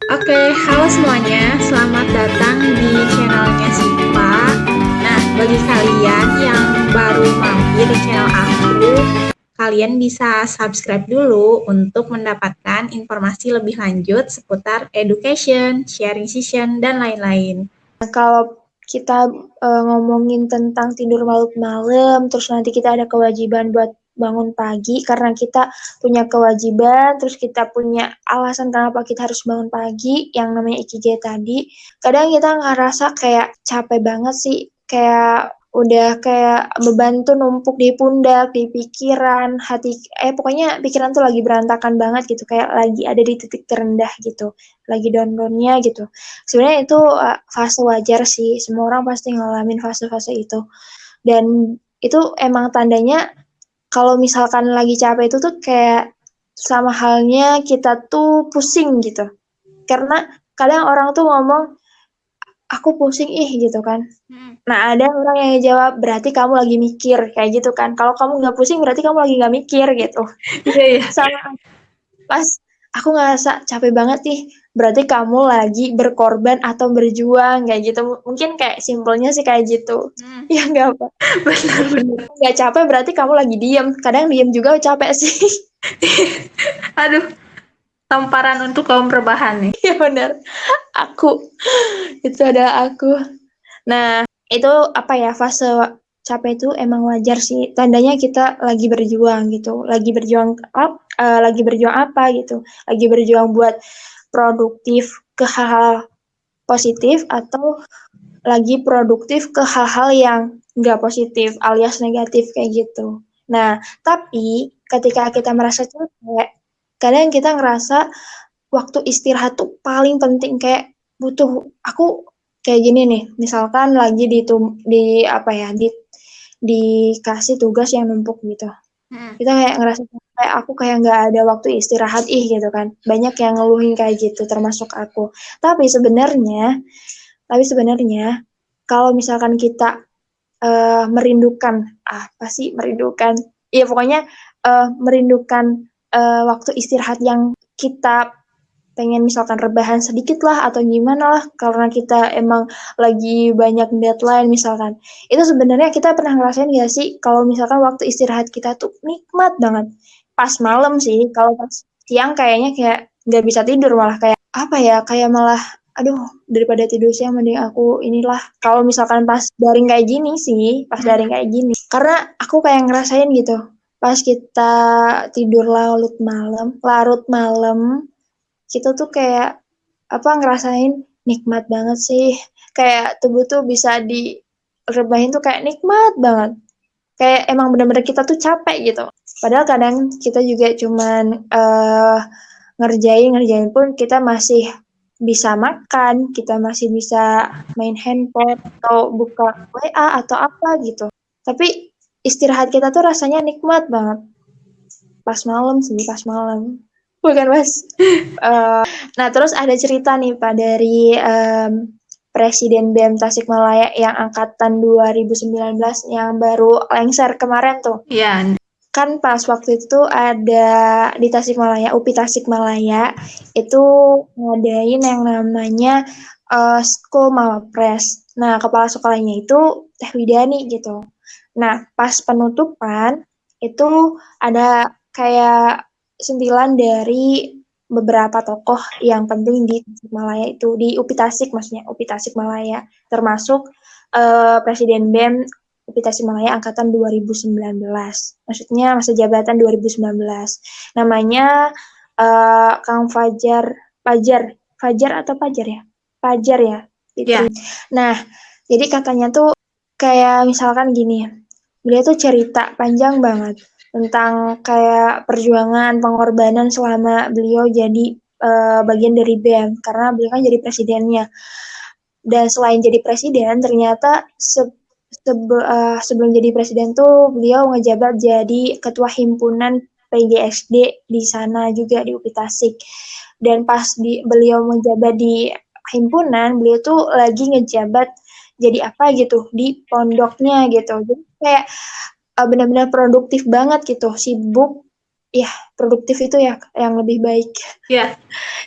Oke, halo semuanya. Selamat datang di channelnya Siva. Nah, bagi kalian yang baru mampir di channel aku, kalian bisa subscribe dulu untuk mendapatkan informasi lebih lanjut seputar education, sharing session, dan lain-lain. Kalau kita ngomongin tentang tidur malam, terus nanti kita ada kewajiban buat bangun pagi karena kita punya kewajiban, terus kita punya alasan kenapa kita harus bangun pagi yang namanya ikigai tadi. Kadang kita ngerasa kayak capek banget sih, kayak udah kayak beban tuh numpuk di pundak, di pikiran, hati, pokoknya pikiran tuh lagi berantakan banget gitu, kayak lagi ada di titik terendah gitu, lagi down-downnya gitu. Sebenarnya itu fase wajar sih, semua orang pasti ngalamin fase-fase itu. Dan itu emang tandanya kalau misalkan lagi capek itu tuh kayak sama halnya kita tuh pusing gitu. Karena kadang orang tuh ngomong, aku pusing ih gitu kan. Nah ada orang yang jawab, berarti kamu lagi mikir kayak gitu kan. Kalau kamu nggak pusing berarti kamu lagi nggak mikir gitu. Iya, iya. Sama pas aku ngerasa capek banget nih, berarti kamu lagi berkorban atau berjuang kayak gitu. Mungkin kayak simpelnya sih kayak gitu. Ya nggak apa. Benar-benar. Nggak capek berarti kamu lagi diem. Kadang diem juga capek sih. Aduh, tamparan untuk kaum rebahan nih. Ya benar. Aku itu adalah aku. Nah itu apa ya, fase capek itu emang wajar sih. Tandanya kita lagi berjuang gitu. Lagi berjuang apa gitu. Lagi berjuang buat produktif ke hal-hal positif atau lagi produktif ke hal-hal yang nggak positif alias negatif kayak gitu. Nah, tapi ketika kita merasa capek, kadang kita ngerasa waktu istirahat tuh paling penting, kayak butuh aku kayak gini nih, misalkan lagi di apa ya, dikasih tugas yang numpuk gitu. Kita kayak ngerasa kayak aku kayak nggak ada waktu istirahat gitu kan. Banyak yang ngeluhin kayak gitu termasuk aku. Tapi sebenarnya tapi sebenarnya kalau misalkan kita merindukan apa sih merindukan? Iya pokoknya merindukan waktu istirahat yang kita pengen misalkan rebahan sedikit lah atau gimana lah karena kita emang lagi banyak deadline misalkan. Itu sebenarnya kita pernah ngerasain gak sih kalau misalkan waktu istirahat kita tuh nikmat banget. Pas malam sih, kalau pas siang kayaknya kayak nggak bisa tidur, malah kayak apa ya, kayak malah aduh daripada tidur siang mending aku inilah. Kalau misalkan pas daring kayak gini sih, pas daring kayak gini. Karena aku kayak ngerasain gitu. Pas kita tidur larut malam, kita tuh kayak apa ngerasain nikmat banget sih. Kayak tubuh tuh bisa direbahin tuh kayak nikmat banget. Kayak emang bener-bener kita tuh capek gitu. Padahal kadang kita juga cuman ngerjain pun kita masih bisa makan, kita masih bisa main handphone atau buka WA atau apa gitu. Tapi istirahat kita tuh rasanya nikmat banget. Pas malam sih, pas malam. Bukan mas. Nah terus ada cerita nih Pak dari Presiden BEM Tasikmalaya yang angkatan 2019 yang baru lengser kemarin tuh. Iya. Kan pas waktu itu ada di Tasikmalaya, UPI Tasikmalaya, itu ngadain yang namanya School Mawapres. Nah, kepala sekolahnya itu Teh Widani gitu. Nah, pas penutupan itu ada kayak sentilan dari beberapa tokoh yang penting di Tasikmalaya itu, di UPI Tasik maksudnya, UPI Tasikmalaya, termasuk Presiden BEM UPI Tasikmalaya angkatan 2019. Maksudnya masa jabatan 2019. Namanya Kang Fajar atau Pajar ya? Pajar ya, Iya. Fitri. Nah, jadi katanya tuh kayak misalkan gini, beliau tuh cerita panjang banget tentang kayak perjuangan, pengorbanan selama beliau jadi bagian dari BEM, karena beliau kan jadi presidennya. Dan selain jadi presiden, ternyata sebelum jadi presiden tuh beliau ngejabat jadi ketua himpunan PGSD di sana juga di UPI Tasik. Dan pas beliau menjabat di himpunan, beliau tuh lagi ngejabat jadi apa gitu di pondoknya gitu. Jadi kayak benar-benar produktif banget gitu, sibuk. Ya, produktif itu ya yang lebih baik. Iya.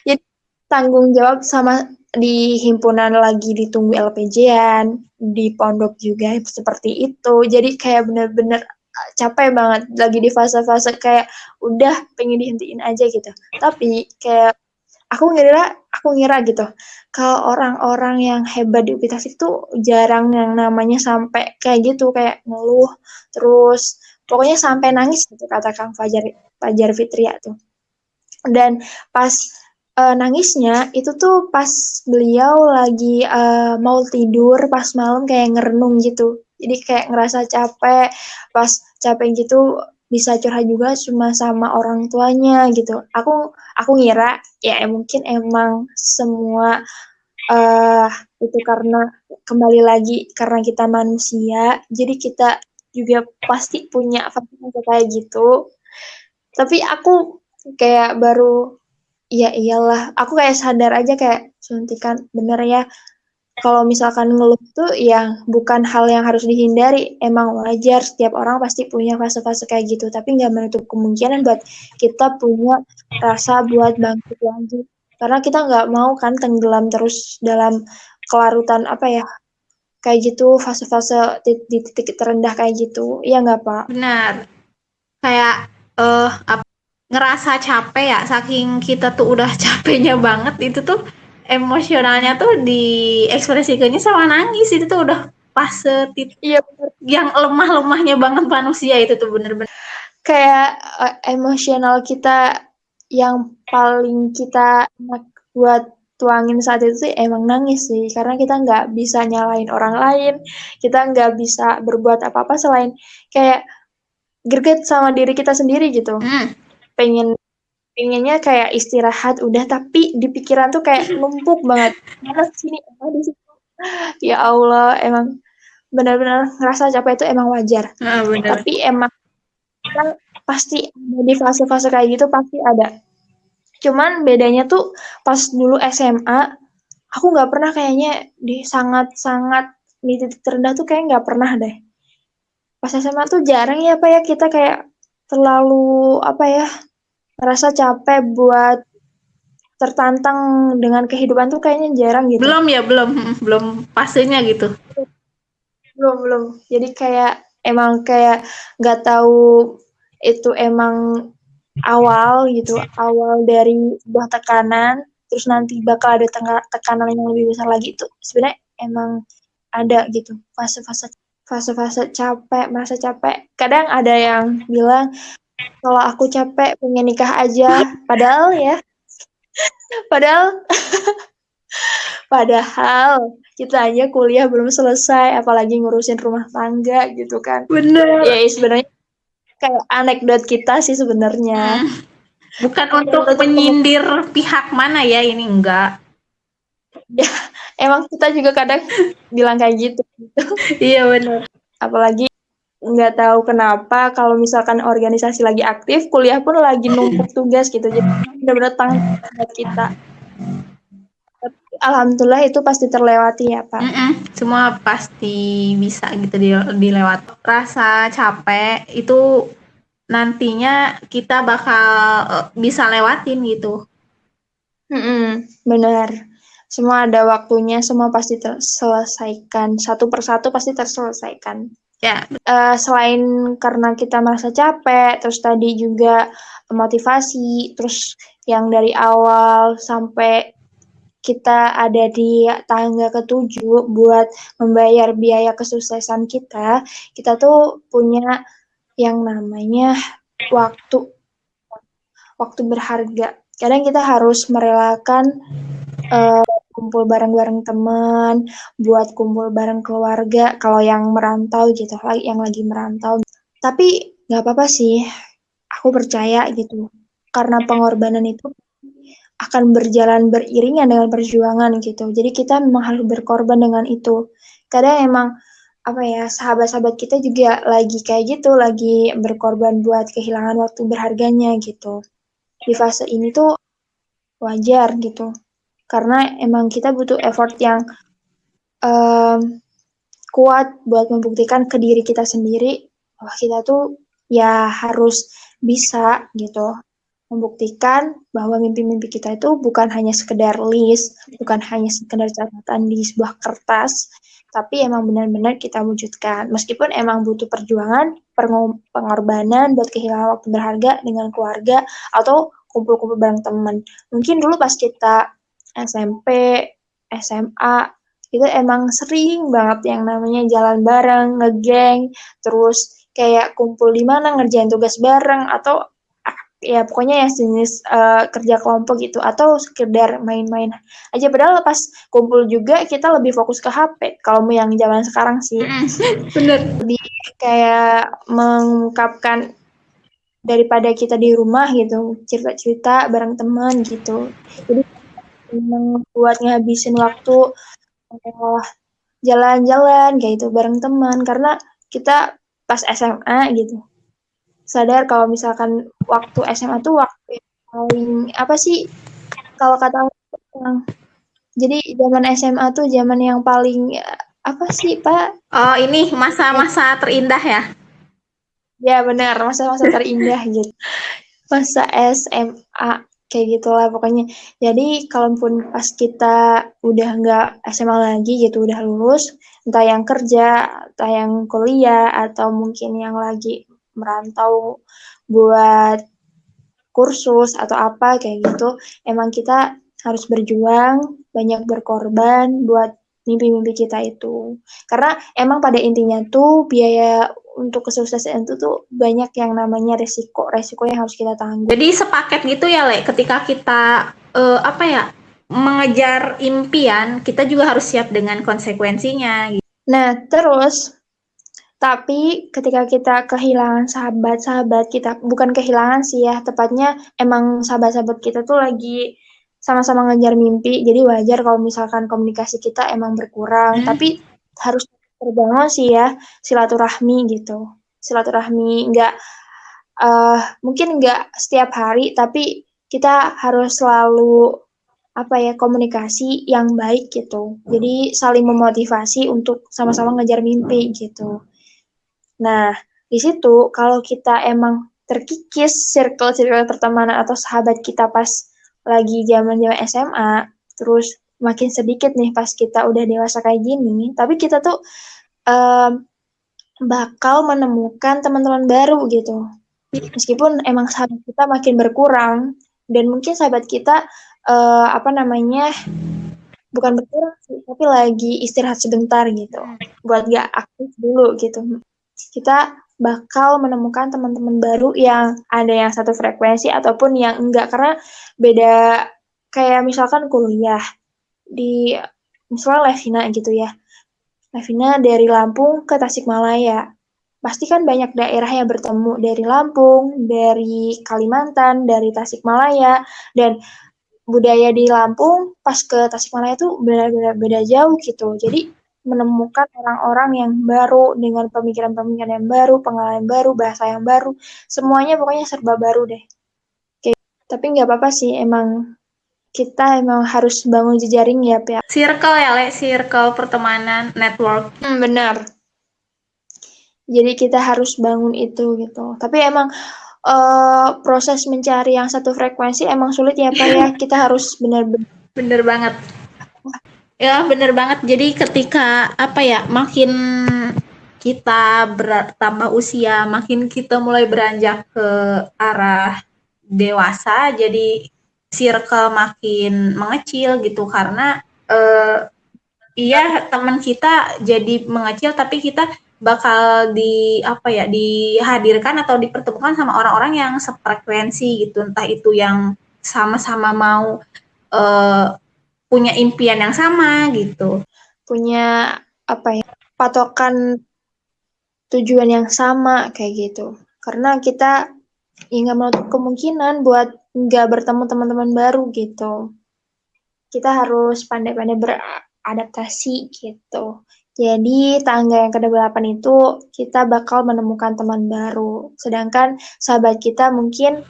Jadi tanggung jawab sama di himpunan lagi ditunggu LPJ-an, di pondok juga seperti itu. Jadi kayak bener-bener capek banget lagi di fase-fase kayak udah pengen dihentiin aja gitu. Tapi kayak aku ngira gitu. Kalau orang-orang yang hebat di UPI Tasik tuh jarang yang namanya sampai kayak gitu, kayak ngeluh terus pokoknya sampai nangis gitu kata Kang Fajar Fajar Fitria tuh. Dan pas nangisnya itu tuh pas beliau lagi mau tidur pas malam kayak ngerenung gitu. Jadi kayak ngerasa capek, pas capek gitu bisa curhat juga cuma sama orang tuanya gitu. Aku ngira ya mungkin emang semua eh itu karena kembali lagi karena kita manusia, jadi kita juga pasti punya fase kayak gitu. Tapi aku kayak baru iya iyalah, aku kayak sadar aja kayak suntikan bener ya. Kalau misalkan ngeluh tuh ya bukan hal yang harus dihindari, emang wajar setiap orang pasti punya fase-fase kayak gitu, tapi nggak menutup kemungkinan buat kita punya rasa buat bangkit lagi. Karena kita nggak mau kan tenggelam terus dalam kelarutan apa ya, kayak gitu fase-fase di titik terendah kayak gitu. Iya nggak Pak? Benar. Kayak ngerasa capek ya, saking kita tuh udah capeknya banget itu tuh emosionalnya tuh diekspresikannya sama nangis, itu tuh udah fase Iya, yang lemah-lemahnya banget manusia itu tuh bener-bener. kayak emosional kita yang paling kita enak buat tuangin saat itu sih emang nangis sih karena kita nggak bisa nyalain orang lain, kita nggak bisa berbuat apa-apa selain kayak greget sama diri kita sendiri gitu. Pengen pengennya kayak istirahat udah tapi di pikiran tuh kayak numpuk banget. Mana sini di situ. Ya Allah, emang benar-benar ngerasa capek itu emang wajar. Bener. Tapi emang kan pasti ada di fase-fase kayak gitu pasti ada. Cuman bedanya tuh pas dulu SMA, aku nggak pernah kayaknya di sangat-sangat di titik terendah tuh kayak nggak pernah deh. Pas SMA tuh jarang ya apa ya kita kayak terlalu apa ya ngerasa capek buat tertantang dengan kehidupan tuh kayaknya jarang gitu. Belum ya, belum fasenya gitu. Belum belum. Jadi kayak emang kayak nggak tahu itu emang awal gitu, awal dari sebuah tekanan, terus nanti bakal ada tekanan yang lebih besar lagi itu sebenarnya emang ada gitu fase-fase capek, merasa capek. Kadang ada yang bilang kalau aku capek pengen nikah aja, padahal padahal kita aja kuliah belum selesai, apalagi ngurusin rumah tangga gitu kan. Bener. Ya sebenarnya kayak anekdot kita sih sebenarnya. Bukan untuk Menutup menyindir pihak mana ya, ini enggak. ya, emang kita juga kadang bilang kayak gitu. Iya bener. Apalagi nggak tahu kenapa kalau misalkan organisasi lagi aktif, kuliah pun lagi numpuk tugas gitu. Jadi benar-benar tanggung jawab kita. Tapi alhamdulillah itu pasti terlewati ya Pak. Semua pasti bisa gitu dilewat. Rasa capek itu nantinya kita bakal bisa lewatin gitu. Benar. Semua ada waktunya, semua pasti terselesaikan. Satu persatu pasti terselesaikan. Ya, Selain karena kita merasa capek, terus tadi juga motivasi, terus yang dari awal sampai kita ada di tangga ketujuh buat membayar biaya kesuksesan kita, kita tuh punya yang namanya waktu, waktu berharga. Kadang kita harus merelakan kumpul bareng-bareng teman, buat kumpul bareng keluarga, kalau yang merantau gitu, yang lagi merantau. Tapi nggak apa-apa sih, aku percaya gitu. Karena pengorbanan itu akan berjalan beriringan dengan perjuangan gitu. Jadi kita memang harus berkorban dengan itu. Kadang emang apa ya sahabat-sahabat kita juga lagi kayak gitu, lagi berkorban buat kehilangan waktu berharganya gitu. Di fase ini tuh wajar gitu. Karena emang kita butuh effort yang kuat buat membuktikan ke diri kita sendiri bahwa kita tuh ya harus bisa gitu. membuktikan bahwa mimpi-mimpi kita itu bukan hanya sekedar list, bukan hanya sekedar catatan di sebuah kertas, tapi emang benar-benar kita wujudkan. Meskipun emang butuh perjuangan, pengorbanan buat kehilangan waktu berharga dengan keluarga atau kumpul-kumpul bareng teman. Mungkin dulu pas kita SMP, SMA, itu emang sering banget yang namanya jalan bareng, ngegeng, terus kayak kumpul di mana ngerjain tugas bareng atau ya pokoknya yang jenis kerja kelompok gitu atau sekedar main-main aja padahal pas kumpul juga kita lebih fokus ke HP kalau mau yang zaman sekarang sih Bener. lebih kayak mengungkapkan daripada kita di rumah gitu cerita-cerita bareng teman gitu jadi memang buat ngabisin waktu jalan-jalan kayak gitu bareng teman karena kita pas SMA gitu sadar kalau misalkan waktu SMA tuh waktu yang paling apa sih kalau kata orang jadi zaman SMA tuh zaman yang paling apa sih Pak? Oh, ini masa-masa terindah ya? Ya benar masa-masa terindah gitu. Masa SMA kayak gitulah pokoknya. Jadi kalaupun pas kita udah nggak SMA lagi gitu udah lulus, entah yang kerja, entah yang kuliah atau mungkin yang lagi merantau buat kursus atau apa kayak gitu, emang kita harus berjuang, banyak berkorban buat mimpi-mimpi kita itu. Karena emang pada intinya tuh biaya untuk kesuksesan itu tuh banyak yang namanya resiko yang harus kita tanggung. Jadi sepaket gitu ya, Le, ketika kita apa ya, mengejar impian, kita juga harus siap dengan konsekuensinya. Nah, terus tapi ketika kita kehilangan sahabat-sahabat kita, bukan kehilangan sih ya, tepatnya emang sahabat-sahabat kita tuh lagi sama-sama ngejar mimpi, jadi wajar kalau misalkan komunikasi kita emang berkurang, tapi harus terbangun sih ya silaturahmi gitu. Silaturahmi nggak mungkin nggak setiap hari, tapi kita harus selalu apa ya komunikasi yang baik gitu. Jadi saling memotivasi untuk sama-sama ngejar mimpi gitu. Nah, di situ kalau kita emang terkikis circle-circle pertemanan atau sahabat kita pas lagi zaman-zaman SMA, terus makin sedikit nih pas kita udah dewasa kayak gini, tapi kita tuh um, bakal menemukan teman-teman baru gitu. Meskipun emang sahabat kita makin berkurang dan mungkin sahabat kita apa namanya bukan berkurang sih, tapi lagi istirahat sebentar gitu, buat gak aktif dulu gitu. Kita bakal menemukan teman-teman baru yang ada yang satu frekuensi ataupun yang enggak karena beda kayak misalkan kuliah di misalnya Levina gitu ya. Levina dari Lampung ke Tasikmalaya. Pasti kan banyak daerah yang bertemu dari Lampung, dari Kalimantan, dari Tasikmalaya dan budaya di Lampung pas ke Tasikmalaya itu benar-benar beda jauh gitu. Jadi menemukan orang-orang yang baru dengan pemikiran-pemikiran yang baru, pengalaman baru, bahasa yang baru, semuanya pokoknya serba baru deh. Oke. Tapi nggak apa-apa sih, emang kita emang harus bangun jejaring ya, Pia. Circle ya, Le, circle pertemanan, network. Benar. Jadi kita harus bangun itu gitu. Tapi emang proses mencari yang satu frekuensi emang sulit ya, Pak ya. Kita harus benar-benar. Bener banget. Ya, bener banget. Jadi ketika apa ya, makin kita bertambah usia, makin kita mulai beranjak ke arah dewasa, jadi circle makin mengecil gitu karena iya teman kita jadi mengecil tapi kita bakal di apa ya dihadirkan atau dipertemukan sama orang-orang yang sefrekuensi gitu, entah itu yang sama-sama mau punya impian yang sama gitu, Punya apa ya patokan tujuan yang sama kayak gitu. Karena kita nggak menutup kemungkinan buat nggak bertemu teman-teman baru gitu. Kita harus pandai-pandai beradaptasi gitu. Jadi tangga yang ke-8 itu kita bakal menemukan teman baru. Sedangkan sahabat kita mungkin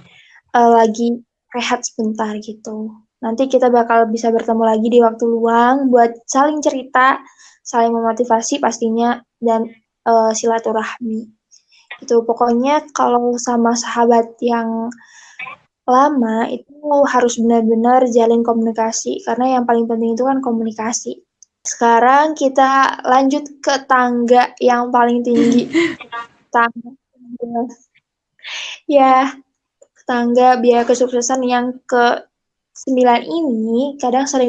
lagi rehat sebentar gitu. Nanti kita bakal bisa bertemu lagi di waktu luang buat saling cerita, saling memotivasi pastinya, dan silaturahmi. Itu pokoknya kalau sama sahabat yang lama, itu harus benar-benar jalin komunikasi, karena yang paling penting itu kan komunikasi. Sekarang kita lanjut ke tangga yang paling tinggi. Tangga, ya, tangga biaya kesuksesan yang ke 9 ini kadang sering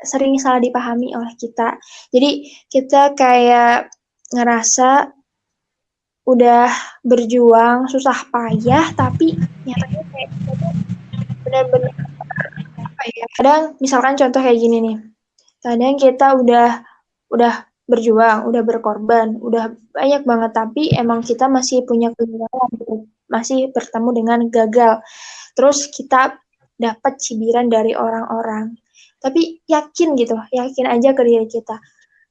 sering salah dipahami oleh kita. Jadi kita kayak ngerasa udah berjuang susah payah, tapi nyatanya kayak kita tuh benar-benar apa ya? Kadang misalkan contoh kayak gini nih. Kadang kita udah berjuang, udah berkorban, udah banyak banget, tapi emang kita masih punya kegagalan gitu. Masih bertemu dengan gagal. Terus kita dapat cibiran dari orang-orang. Tapi yakin gitu, yakin aja ke diri kita.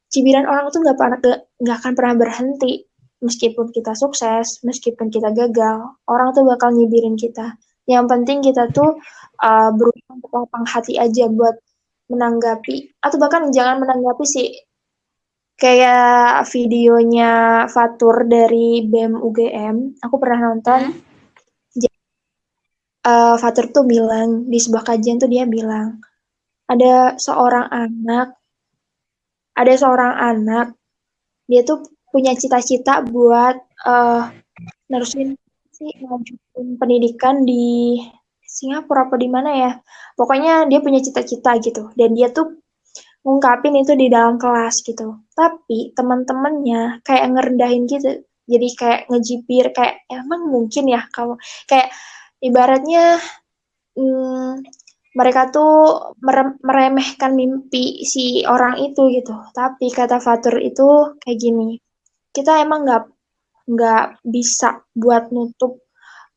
Cibiran orang itu nggak akan pernah berhenti. Meskipun kita sukses, meskipun kita gagal, orang tuh bakal nyibirin kita. Yang penting kita tuh berusaha untuk lapang hati aja buat menanggapi, atau bahkan jangan menanggapi sih, kayak videonya Fatur dari BEM UGM, aku pernah nonton. Fatur tuh bilang, di sebuah kajian tuh dia bilang, ada seorang anak, ada seorang anak, dia tuh punya cita-cita buat uh, nerusin sih lanjutin pendidikan di Singapura apa di mana ya. Pokoknya dia punya cita-cita gitu. Dan dia tuh ngungkapin itu di dalam kelas gitu. Tapi teman-temannya kayak ngerendahin gitu. Jadi kayak ngejibir, kayak emang mungkin ya kamu, kayak ibaratnya hmm, mereka tuh meremehkan mimpi si orang itu gitu. Tapi kata Fatur itu kayak gini, kita emang nggak bisa buat nutup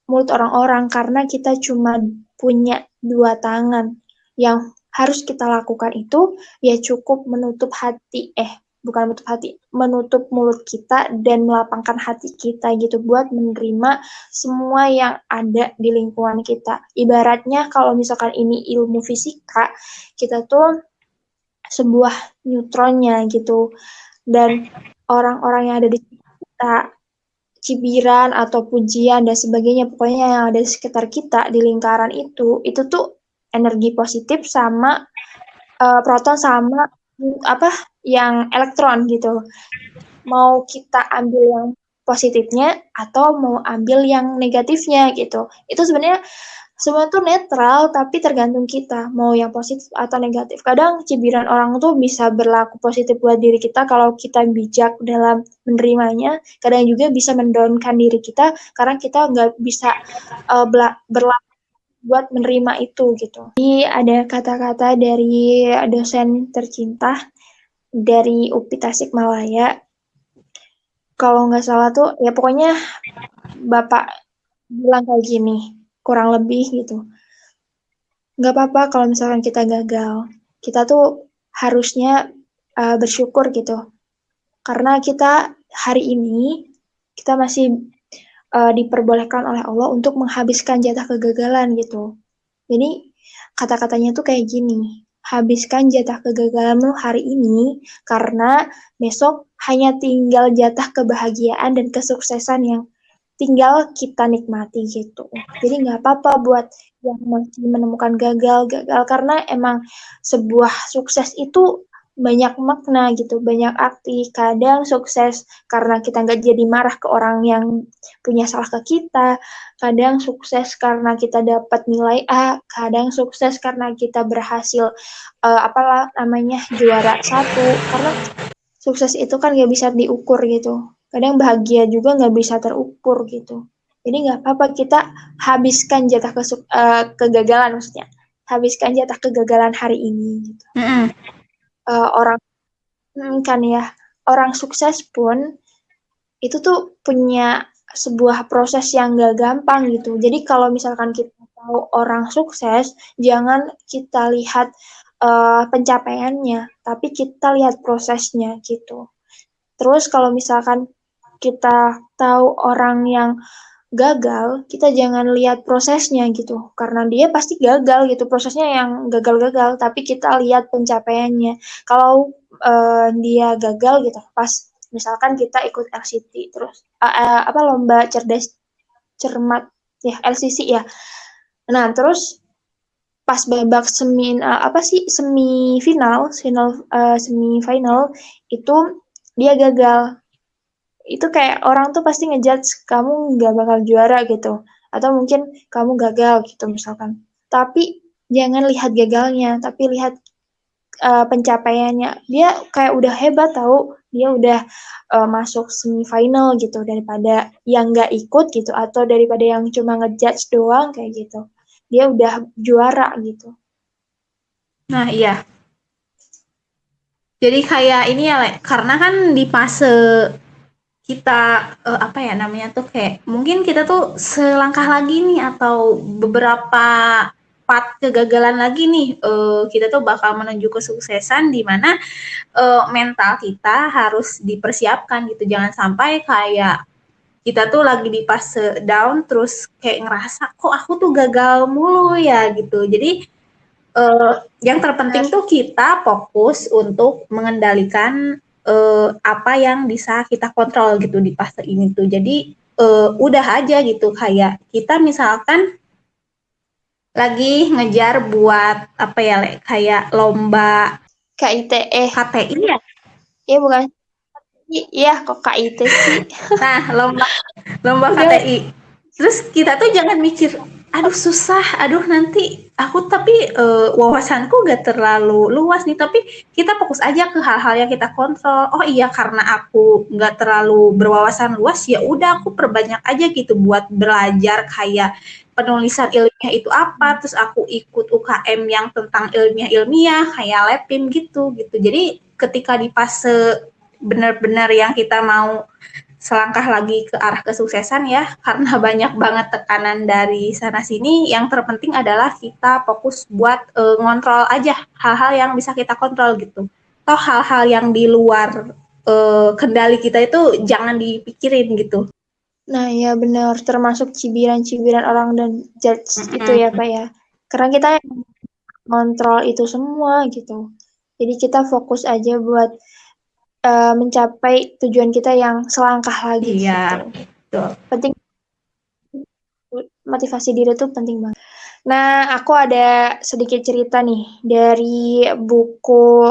mulut orang-orang karena kita cuma punya dua tangan. Yang harus kita lakukan itu ya cukup menutup hati, bukan menutup hati, menutup mulut kita dan melapangkan hati kita gitu buat menerima semua yang ada di lingkungan kita. Ibaratnya kalau misalkan ini ilmu fisika, kita tuh sebuah neutronnya gitu, dan orang-orang yang ada di kita, cibiran atau pujian dan sebagainya, pokoknya yang ada di sekitar kita di lingkaran itu tuh energi positif sama proton sama apa yang elektron gitu. Mau kita ambil yang positifnya atau mau ambil yang negatifnya gitu. Itu sebenarnya semua tuh netral, tapi tergantung kita mau yang positif atau negatif. Kadang cibiran orang tuh bisa berlaku positif buat diri kita kalau kita bijak dalam menerimanya. Kadang juga bisa mendownkan diri kita karena kita nggak bisa berlaku buat menerima itu gitu. Jadi ada kata-kata dari dosen tercinta dari UPI Tasikmalaya. Kalau nggak salah tuh ya pokoknya Bapak bilang kayak gini, kurang lebih gitu. Nggak apa-apa kalau misalkan kita gagal. Kita tuh harusnya bersyukur gitu. Karena kita hari ini, kita masih diperbolehkan oleh Allah untuk menghabiskan jatah kegagalan gitu. Jadi kata-katanya tuh kayak gini, habiskan jatah kegagalanmu hari ini karena besok hanya tinggal jatah kebahagiaan dan kesuksesan yang tinggal kita nikmati gitu. Jadi nggak apa-apa buat yang masih menemukan gagal karena emang sebuah sukses itu banyak makna gitu, banyak arti. Kadang sukses karena kita nggak jadi marah ke orang yang punya salah ke kita, kadang sukses karena kita dapat nilai A, kadang sukses karena kita berhasil apalah namanya juara satu. Karena sukses itu kan nggak bisa diukur gitu. Kadang bahagia juga nggak bisa terukur gitu. Jadi nggak apa-apa kita habiskan jatah kegagalan maksudnya. Habiskan jatah kegagalan hari ini gitu. Orang kan ya, orang sukses pun itu tuh punya sebuah proses yang gak gampang gitu. Jadi kalau misalkan kita tahu orang sukses, jangan kita lihat pencapaiannya, tapi kita lihat prosesnya gitu. Terus kalau misalkan kita tahu orang yang gagal, kita jangan lihat prosesnya gitu, karena dia pasti gagal gitu, prosesnya yang gagal-gagal, tapi kita lihat pencapaiannya. Kalau dia gagal gitu, pas misalkan kita ikut LCT, terus apa lomba cerdas cermat ya LCC ya. Nah, terus pas babak semifinal itu dia gagal. Itu kayak orang tuh pasti ngejudge kamu nggak bakal juara gitu, atau mungkin kamu gagal gitu misalkan. Tapi jangan lihat gagalnya, tapi lihat pencapaiannya. Dia kayak udah hebat tahu, dia udah masuk semifinal gitu, daripada yang nggak ikut gitu, atau daripada yang cuma ngejudge doang kayak gitu. Dia udah juara gitu. Nah, iya. Jadi kayak ini ya, Le, karena kan di fase kita apa ya namanya tuh, kayak mungkin kita tuh selangkah lagi nih atau beberapa part kegagalan lagi nih, kita tuh bakal menuju kesuksesan di mana mental kita harus dipersiapkan gitu. Jangan sampai kayak kita tuh lagi di fase down terus kayak ngerasa kok aku tuh gagal mulu ya gitu. Jadi yang terpenting tuh kita fokus untuk mengendalikan apa yang bisa kita kontrol gitu di fase ini tuh. Jadi udah aja gitu, kayak kita misalkan lagi ngejar buat apa ya, Le, kayak lomba KITE. KTI ya. Iya bukan? Iya kok KIT sih. Nah, lomba Udah. KTI. Terus kita tuh jangan mikir, aduh susah, aduh nanti aku tapi wawasanku gak terlalu luas nih. Tapi kita fokus aja ke hal-hal yang kita kontrol. Oh iya, karena aku gak terlalu berwawasan luas, ya udah aku perbanyak aja gitu buat belajar kayak penulisan ilmiah itu apa. Terus aku ikut UKM yang tentang ilmiah-ilmiah kayak LabPIM gitu. Jadi ketika di fase benar-benar yang kita mau selangkah lagi ke arah kesuksesan ya, karena banyak banget tekanan dari sana sini, yang terpenting adalah kita fokus buat ngontrol aja hal-hal yang bisa kita kontrol gitu. Toh hal-hal yang di luar kendali kita itu jangan dipikirin gitu. Nah, ya benar, termasuk cibiran-cibiran orang dan judge itu ya, Mm-mm. Pak ya. Karena kita yang kontrol itu semua gitu. Jadi kita fokus aja buat mencapai tujuan kita yang selangkah lagi Iya, gitu. betul. Penting, motivasi diri itu penting banget. Nah, aku ada sedikit cerita nih dari buku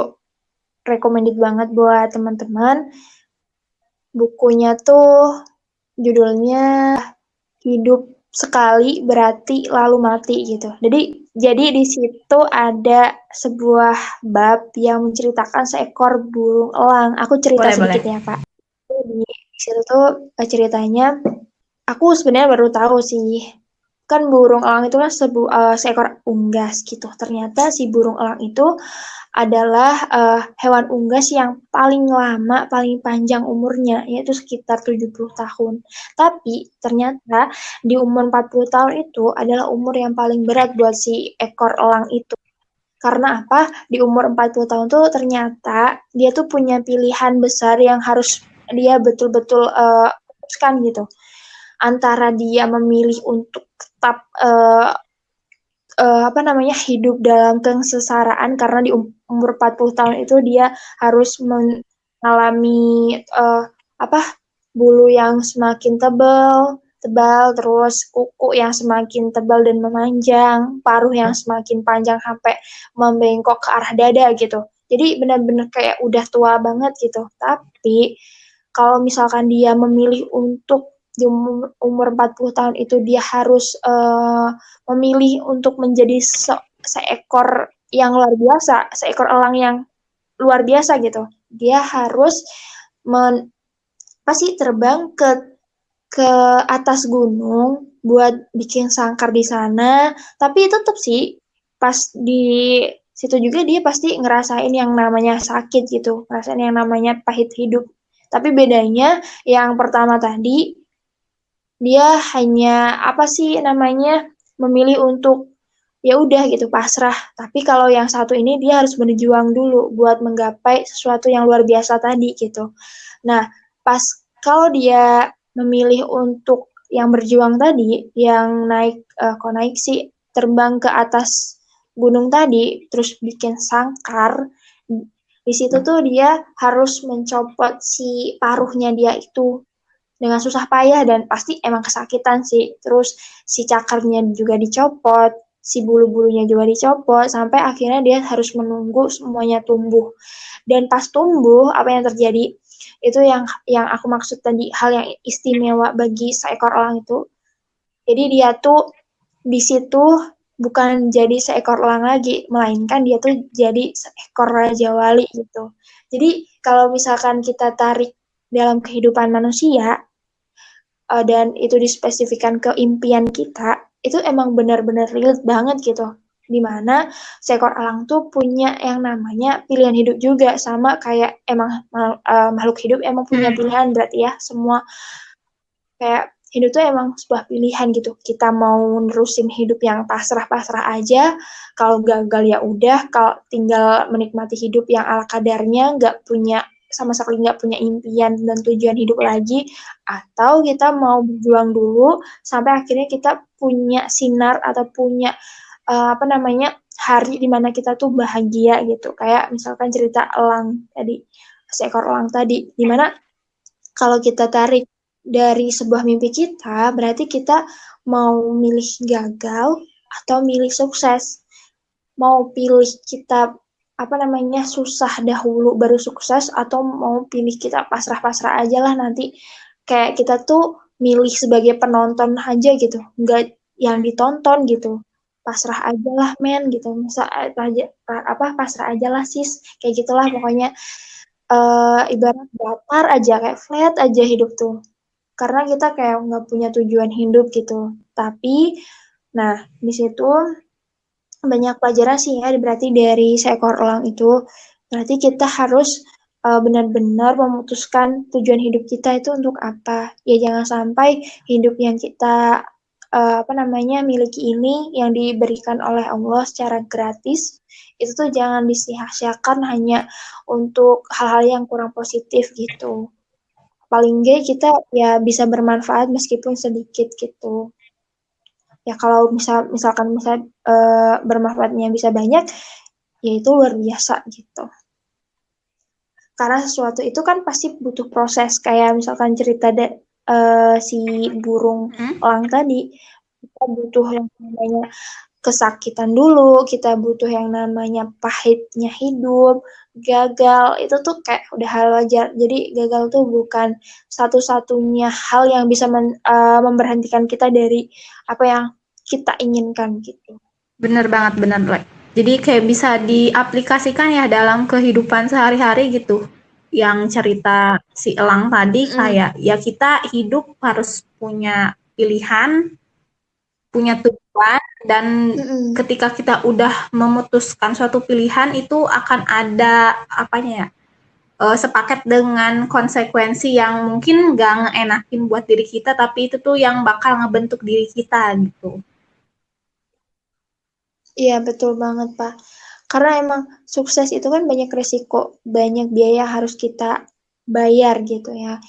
recommended banget buat teman-teman. Bukunya tuh judulnya Hidup Sekali Berarti Lalu Mati gitu. Jadi di situ ada sebuah bab yang menceritakan seekor burung elang. Aku cerita Boleh, boleh. sedikit ya, Kak. Di situ tuh ceritanya, aku sebenarnya baru tahu sih. Kan burung elang itu kan seekor unggas gitu. Ternyata si burung elang itu adalah hewan unggas yang paling lama, paling panjang umurnya, yaitu sekitar 70 tahun. Tapi ternyata di umur 40 tahun itu adalah umur yang paling berat buat si ekor elang itu. Karena apa? Di umur 40 tahun tuh ternyata dia tuh punya pilihan besar yang harus dia betul-betul putuskan gitu. Antara dia memilih untuk tetap apa namanya, hidup dalam kesengsaraan karena di umur 40 tahun itu dia harus mengalami apa, bulu yang semakin tebal, terus kuku yang semakin tebal dan memanjang, paruh yang semakin panjang sampai membengkok ke arah dada gitu. Jadi benar-benar kayak udah tua banget gitu. Tapi kalau misalkan dia memilih untuk di umur 40 tahun itu dia harus memilih untuk menjadi seekor yang luar biasa, seekor elang yang luar biasa gitu. Dia harus pasti terbang ke atas gunung buat bikin sangkar di sana, tapi tetap sih pas di situ juga dia pasti ngerasain yang namanya sakit gitu, ngerasain yang namanya pahit hidup. Tapi bedanya yang pertama tadi dia hanya apa sih namanya, memilih untuk ya udah gitu pasrah. Tapi kalau yang satu ini dia harus berjuang dulu buat menggapai sesuatu yang luar biasa tadi gitu. Nah, pas kalau dia memilih untuk yang berjuang tadi, yang naik kok naik sih, terbang ke atas gunung tadi, terus bikin sangkar. Di situ tuh dia harus mencopot si paruhnya dia itu. dengan susah payah dan pasti emang kesakitan sih. Terus si cakarnya juga dicopot, si bulu-bulunya juga dicopot, sampai akhirnya dia harus menunggu semuanya tumbuh. Dan pas tumbuh, apa yang terjadi? Itu yang aku maksud tadi, hal yang istimewa bagi seekor elang itu. Jadi dia tuh di situ bukan jadi seekor elang lagi, melainkan dia tuh jadi seekor raja wali gitu. Jadi kalau misalkan kita tarik dalam kehidupan manusia, dan itu dispesifikkan ke impian kita, itu emang benar-benar relate banget gitu. Dimana seekor elang tuh punya yang namanya pilihan hidup juga, sama kayak emang makhluk hidup emang punya Hmm. pilihan berarti ya, semua kayak hidup tuh emang sebuah pilihan gitu. Kita mau nerusin hidup yang pasrah-pasrah aja, kalau gagal ya udah, kalau tinggal menikmati hidup yang ala kadarnya, nggak punya sama sekali nggak punya impian dan tujuan hidup lagi, atau kita mau berjuang dulu sampai akhirnya kita punya sinar atau punya apa namanya hari dimana kita tuh bahagia gitu. Kayak misalkan cerita elang tadi, seekor elang tadi, dimana kalau kita tarik dari sebuah mimpi kita, berarti kita mau milih gagal atau milih sukses. Mau pilih kita apa namanya susah dahulu baru sukses, atau mau pilih kita pasrah-pasrah aja lah nanti, kayak kita tuh milih sebagai penonton aja gitu, nggak yang ditonton gitu. Pasrah aja lah men gitu, masa aja apa pasrah aja lah sis, kayak gitulah pokoknya. Ibarat datar aja, kayak flat aja hidup tuh. Karena kita kayak nggak punya tujuan hidup gitu. Tapi, nah di situ banyak pelajaran sih ya, berarti dari seekor elang itu. Berarti kita harus benar-benar memutuskan tujuan hidup kita itu untuk apa. Ya jangan sampai hidup yang kita apa namanya miliki ini yang diberikan oleh Allah secara gratis itu tuh jangan disia-siakan hanya untuk hal-hal yang kurang positif gitu. Paling nggak kita ya bisa bermanfaat meskipun sedikit gitu. Ya kalau misalkan bermanfaatnya bisa banyak, ya itu luar biasa gitu. Karena sesuatu itu kan pasti butuh proses, kayak misalkan cerita si burung Hmm. elang tadi, kita butuh yang namanya kesakitan dulu, kita butuh yang namanya pahitnya hidup, gagal, itu tuh kayak udah hal wajar. Jadi gagal tuh bukan satu-satunya hal yang bisa memberhentikan kita dari apa yang kita inginkan gitu. Bener banget, bener. Like. Jadi kayak bisa diaplikasikan ya dalam kehidupan sehari-hari gitu. Yang cerita si Elang tadi Mm-mm. kayak ya kita hidup harus punya pilihan, punya tujuan, dan Mm-mm. ketika kita udah memutuskan suatu pilihan itu akan ada apanya ya, sepaket dengan konsekuensi yang mungkin gak ngeenakin buat diri kita, tapi itu tuh yang bakal ngebentuk diri kita gitu. Iya, betul banget, Pak. Karena emang sukses itu kan banyak resiko, banyak biaya harus kita bayar gitu ya.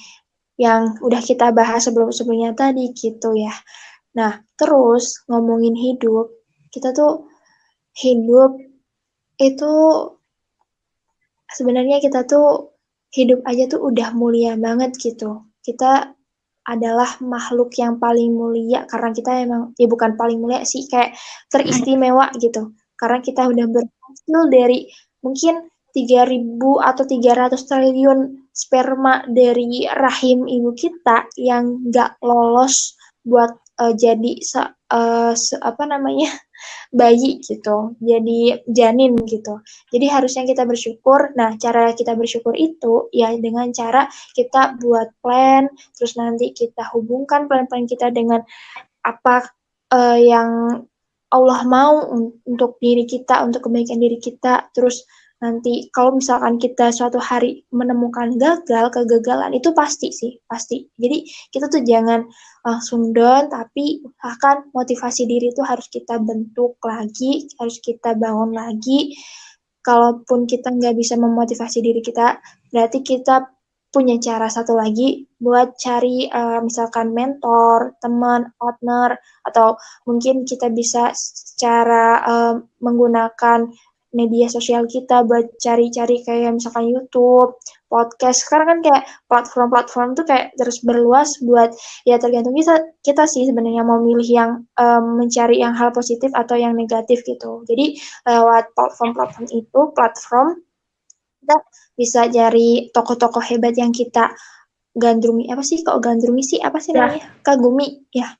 Yang udah kita bahas sebelum-sebelumnya tadi gitu ya. Nah, terus ngomongin hidup, kita tuh hidup itu sebenarnya kita tuh hidup aja tuh udah mulia banget gitu. Kita adalah makhluk yang paling mulia karena kita emang ya bukan paling mulia sih, kayak teristimewa gitu. Karena kita udah berhasil dari mungkin 3.000 atau 300 triliun sperma dari rahim ibu kita yang nggak lolos buat jadi apa namanya bayi gitu, jadi janin gitu. Jadi harusnya kita bersyukur. Nah, cara kita bersyukur itu ya dengan cara kita buat plan, terus nanti kita hubungkan plan-plan kita dengan apa yang Allah mau untuk diri kita, untuk kebaikan diri kita. Terus nanti kalau misalkan kita suatu hari menemukan kegagalan itu pasti sih, pasti. Jadi kita tuh jangan langsung down, tapi bahkan motivasi diri itu harus kita bentuk lagi, harus kita bangun lagi. Kalaupun kita nggak bisa memotivasi diri kita, berarti kita punya cara satu lagi buat cari misalkan mentor, teman, partner, atau mungkin kita bisa secara menggunakan media sosial kita buat cari-cari kayak misalkan YouTube, podcast. Sekarang kan kayak platform-platform tuh kayak terus berluas buat ya tergantung kita sih sebenarnya mau milih yang mencari yang hal positif atau yang negatif gitu. Jadi lewat platform-platform itu, kita bisa cari tokoh-tokoh hebat yang kita gandrungi. Apa sih kok gandrungi sih? Apa sih Ya, namanya? Kagumi ya.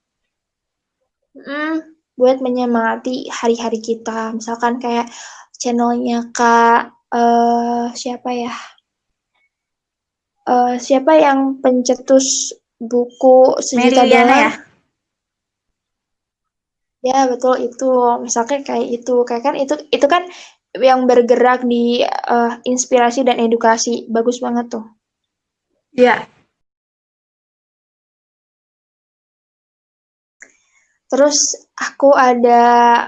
Buat menyemangati hari-hari kita. Misalkan kayak channelnya Kak siapa ya? Siapa yang pencetus buku Sejuta Meriliana Dolar? ya. Ya, betul itu. Misalkan kayak itu. Kayak kan itu kan yang bergerak di inspirasi dan edukasi. Bagus banget tuh. Ya, Terus aku ada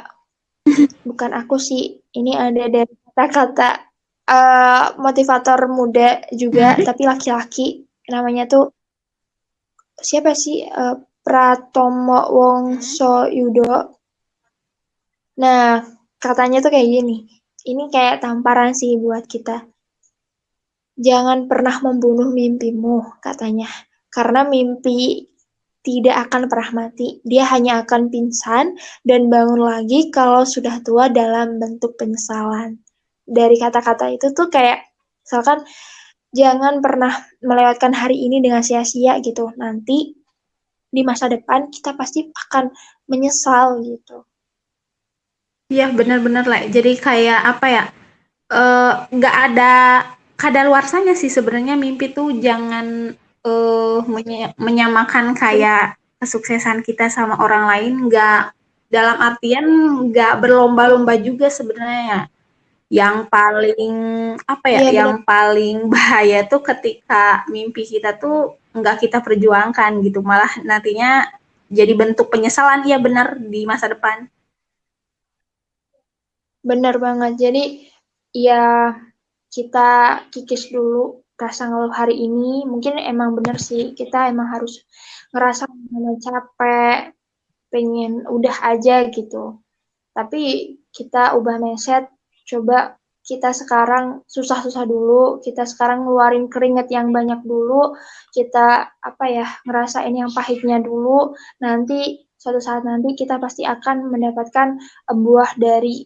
bukan aku sih, ini ada dari kata-kata motivator muda juga, tapi laki-laki. Namanya tuh siapa sih? Pratomo Wongso Yudo. Nah, katanya tuh kayak gini. Ini kayak tamparan sih buat kita. Jangan pernah membunuh mimpimu, katanya. Karena mimpi tidak akan pernah mati. Dia hanya akan pingsan dan bangun lagi kalau sudah tua dalam bentuk penyesalan. Dari kata-kata itu tuh kayak, misalkan, jangan pernah melewatkan hari ini dengan sia-sia gitu. Nanti di masa depan kita pasti akan menyesal gitu. iya benar-benar lah. Jadi kayak apa ya? Nggak ada kadaluarsanya sih sebenarnya mimpi tuh jangan menyamakan kayak kesuksesan kita sama orang lain. Nggak dalam artian nggak berlomba-lomba juga sebenarnya. Yang paling apa ya? Iya Yang benar, paling bahaya tuh ketika mimpi kita tuh nggak kita perjuangkan gitu, malah nantinya jadi bentuk penyesalan. Iya benar di masa depan. benar banget. Jadi ya kita kikis dulu rasa ngeluh hari ini. Mungkin emang bener sih, kita emang harus ngerasa capek, pengen udah aja gitu. Tapi kita ubah mindset, coba kita sekarang susah-susah dulu, kita sekarang ngeluarin keringat yang banyak dulu, kita apa ya, ngerasain yang pahitnya dulu, nanti suatu saat nanti kita pasti akan mendapatkan buah dari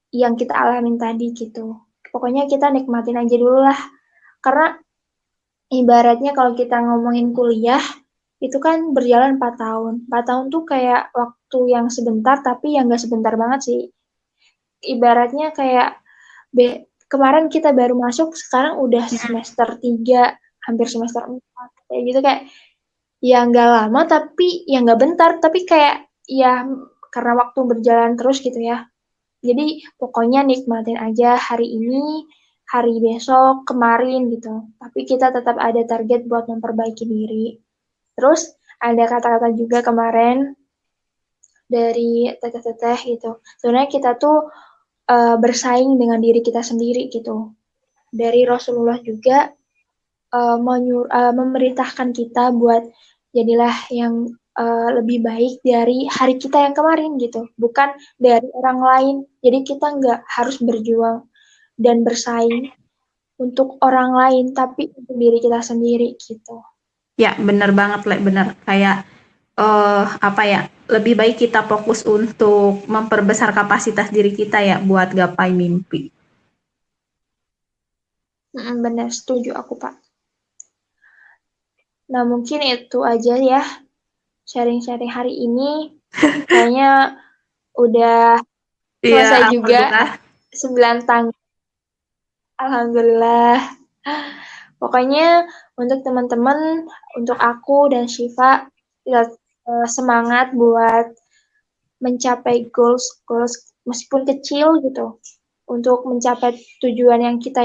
yang kita alamin tadi gitu. Pokoknya kita nikmatin aja dulu lah. Karena ibaratnya kalau kita ngomongin kuliah, itu kan berjalan 4 tahun. 4 tahun tuh kayak waktu yang sebentar, tapi yang gak sebentar banget sih. Ibaratnya kayak kemarin kita baru masuk, sekarang udah semester 3, hampir semester 4. Kayak gitu kayak, ya nggak lama, tapi ya nggak bentar, tapi kayak, ya karena waktu berjalan terus gitu ya. Jadi pokoknya nikmatin aja hari ini, hari besok, kemarin gitu. Tapi kita tetap ada target buat memperbaiki diri. Terus ada kata-kata juga kemarin dari teteh-teteh gitu. Sebenarnya kita tuh bersaing dengan diri kita sendiri gitu. Dari Rasulullah juga memerintahkan kita buat jadilah yang lebih baik dari hari kita yang kemarin gitu, bukan dari orang lain. Jadi kita nggak harus berjuang dan bersaing untuk orang lain, tapi untuk diri kita sendiri gitu. Ya, bener banget, Le, bener. Kayak apa ya? Lebih baik kita fokus untuk memperbesar kapasitas diri kita ya buat gapai mimpi. Benar, setuju aku Pak. Nah mungkin itu aja ya sharing-sharing hari ini. Kayaknya udah Iya, selesai juga alhamdulillah. 9 tanggal. Alhamdulillah. Pokoknya untuk teman-teman, untuk aku dan Syifa, ya, semangat buat mencapai goals meskipun kecil gitu. Untuk mencapai tujuan yang kita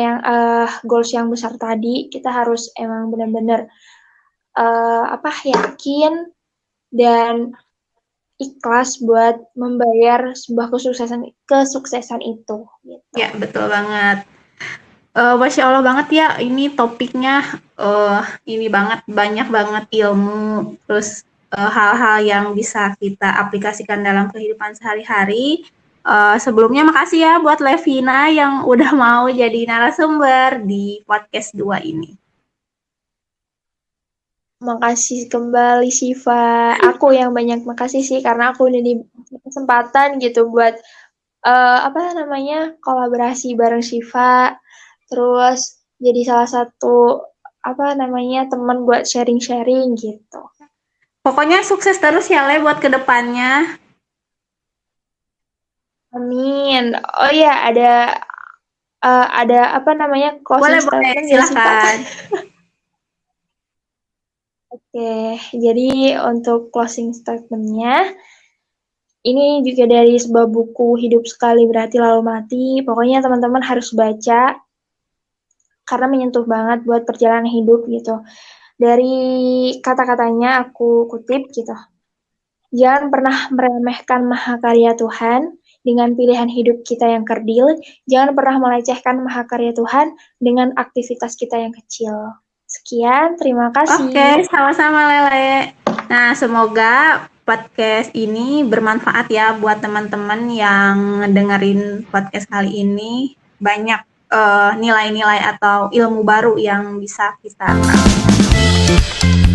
goals yang besar tadi, kita harus emang benar-benar yakin dan ikhlas buat membayar sebuah kesuksesan itu gitu. Ya, betul banget. Masya Allah banget ya, ini topiknya ini banget, banyak banget ilmu, terus hal-hal yang bisa kita aplikasikan dalam kehidupan sehari-hari. Sebelumnya makasih ya buat Levina yang udah mau jadi narasumber di podcast 2 ini. Makasih kembali Siva. Aku yang banyak makasih sih karena aku udah diberi kesempatan gitu buat apa namanya kolaborasi bareng Siva. Terus jadi salah satu apa namanya teman buat sharing-sharing gitu. Pokoknya sukses terus ya Le buat kedepannya. Amin. Oh iya ada apa namanya closing Boleh, statement ya Siva? silahkan. Oke, jadi untuk closing statement-nya, ini juga dari sebuah buku Hidup Sekali Berarti Lalu Mati. Pokoknya teman-teman harus baca, karena menyentuh banget buat perjalanan hidup gitu. Dari kata-katanya aku kutip gitu. Jangan pernah meremehkan mahakarya Tuhan dengan pilihan hidup kita yang kerdil. Jangan pernah melecehkan mahakarya Tuhan dengan aktivitas kita yang kecil. Sekian, terima kasih. Oke, sama-sama Lele. Nah, semoga podcast ini bermanfaat ya buat teman-teman yang dengerin podcast kali ini. Banyak nilai-nilai atau ilmu baru yang bisa kita terapkan.